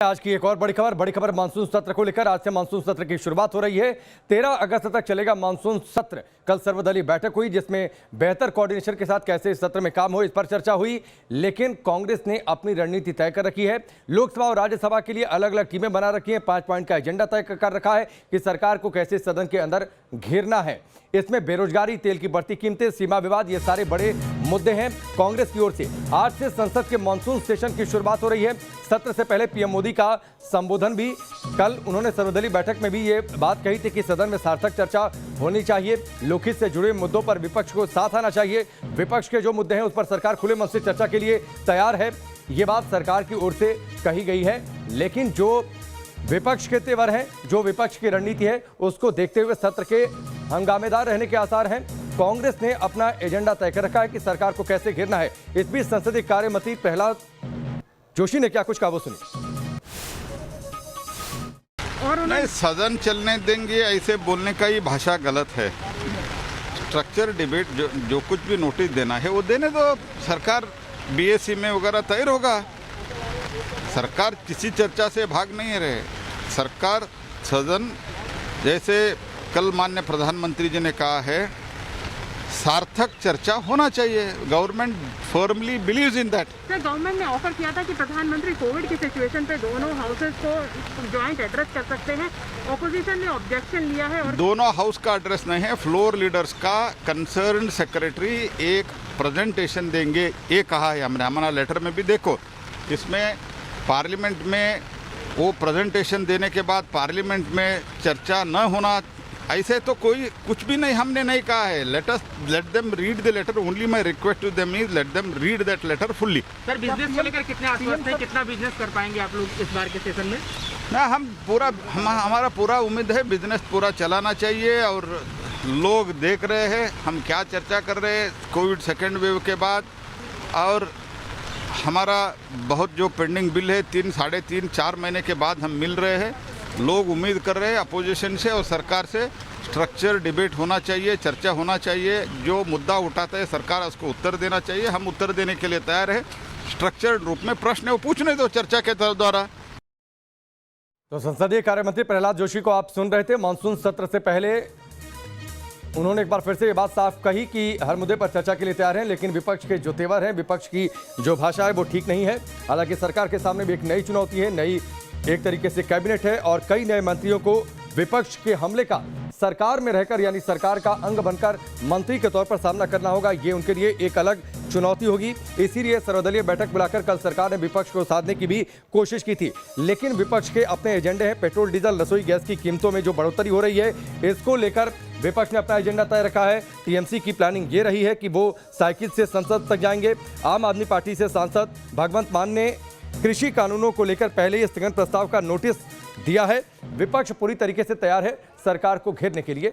आज की एक और बड़ी खबर मानसून सत्र को लेकर। आज से मानसून सत्र की शुरुआत हो रही है। 13 अगस्त तक चलेगा मानसून सत्र। कल सर्वदलीय बैठक हुई जिसमें बेहतर कोऑर्डिनेशन के साथ कैसे इस सत्र में काम हो इस पर चर्चा हुई। लेकिन कांग्रेस ने अपनी रणनीति तय कर रखी है। लोकसभा और राज्यसभा के लिए अलग अलग टीमें बना रखी हैं। 5 पॉइंट का एजेंडा तय कर रखा है कि सरकार को कैसे सदन के अंदर घेरना है। इसमें बेरोजगारी, तेल की बढ़ती कीमतें, सीमा विवाद, ये सारे बड़े मुद्दे हैं। कांग्रेस की ओर से आज से संसद के मानसून सेशन की शुरुआत हो रही है। सत्र से पहले पीएम मोदी का संबोधन भी कल उन्होंने सर्वदलीय बैठक में भी ये बात कही थी कि सदन में सार्थक चर्चा होनी चाहिए। लोकहित से जुड़े मुद्दों पर विपक्ष को साथ आना चाहिए। विपक्ष के जो मुद्दे हैं उस पर सरकार खुले मन से चर्चा के लिए तैयार है। ये बात सरकार की ओर से कही गई है। लेकिन जो विपक्ष के तेवर हैं, जो विपक्ष की रणनीति है, उसको देखते हुए सत्र के हंगामेदार रहने के आसार हैं। कांग्रेस ने अपना एजेंडा तय कर रखा है कि सरकार को कैसे घेरना है। इस बीच संसदीय कार्य मंत्री प्रहलाद जोशी ने क्या कुछ कहा वो सुनिए। नहीं, सदन चलने देंगे ऐसे बोलने का ये भाषा गलत है। स्ट्रक्चर डिबेट जो कुछ भी नोटिस देना है वो देने दो। सरकार बीएससी में वगैरह तैयार होगा। सरकार किसी चर्चा से भाग नहीं रहे। सरकार सदन, जैसे कल माननीय प्रधानमंत्री जी ने कहा है, सार्थक चर्चा होना चाहिए। Government firmly believes in that. Sir, government ने ऑफर किया था कि प्रधानमंत्री कोविड की सिचुएशन पे दोनों हाउसेस को ज्वाइंट एड्रेस कर सकते हैं। ऑपोजिशन ने ऑब्जेक्शन लिया है और दोनों हाउस का एड्रेस नहीं है, फ्लोर लीडर्स का। कंसर्न सेक्रेटरी एक प्रेजेंटेशन देंगे, ये कहा है हमने। हमारा लेटर में भी देखो, इसमें पार्लियामेंट में वो प्रेजेंटेशन देने के बाद पार्लियामेंट में चर्चा न होना, ऐसे तो कोई कुछ भी नहीं हमने नहीं कहा है। Let them read the letter. Only my request to them is let them read that letter fully. Sir, business को लेकर कितने आश्वस्त हैं? कितना बिजनेस कर पाएंगे आप लोग इस बार के सेशन में? ना, हमारा पूरा उम्मीद है बिजनेस पूरा चलाना चाहिए। और लोग देख रहे हैं हम क्या चर्चा कर रहे हैं कोविड सेकेंड वेव के बाद। और हमारा बहुत जो पेंडिंग बिल है 3, साढ़े 3, 4 महीने के बाद हम मिल रहे हैं। लोग उम्मीद कर रहे हैं अपोजिशन से और सरकार से स्ट्रक्चर डिबेट होना चाहिए, चर्चा होना चाहिए। जो मुद्दा उठाता है सरकार उसको उत्तर देना चाहिए। हम उत्तर देने के लिए तैयार है। स्ट्रक्चर रूप में प्रश्न वो पूछने दो चर्चा के द्वारा। तो संसदीय कार्य मंत्री प्रहलाद जोशी को आप सुन रहे थे। मानसून सत्र से पहले उन्होंने एक बार फिर से ये बात साफ कही कि हर मुद्दे पर चर्चा के लिए तैयार हैं। लेकिन विपक्ष के जो तेवर हैं, विपक्ष की जो भाषा है वो ठीक नहीं है। हालांकि सरकार के सामने भी एक नई चुनौती है, नई एक तरीके से कैबिनेट है और कई नए मंत्रियों को विपक्ष के हमले का सरकार में रहकर, यानी सरकार का अंग बनकर मंत्री के तौर पर सामना करना होगा। ये उनके लिए एक अलग चुनौती होगी। इसीलिए सर्वदलीय बैठक बुलाकर कल सरकार ने विपक्ष को साधने की भी कोशिश की थी। लेकिन विपक्ष के अपने एजेंडे हैं। पेट्रोल, डीजल, रसोई गैस की कीमतों में जो बढ़ोतरी हो रही है, इसको लेकर विपक्ष ने अपना एजेंडा तय रखा है। टीएमसी की प्लानिंग ये रही है कि वो साइकिल से संसद तक जाएंगे। आम आदमी पार्टी से सांसद भगवंत मान ने कृषि कानूनों को लेकर पहले ही स्थगन प्रस्ताव का नोटिस दिया है। विपक्ष पूरी तरीके से तैयार है सरकार को घेरने के लिए।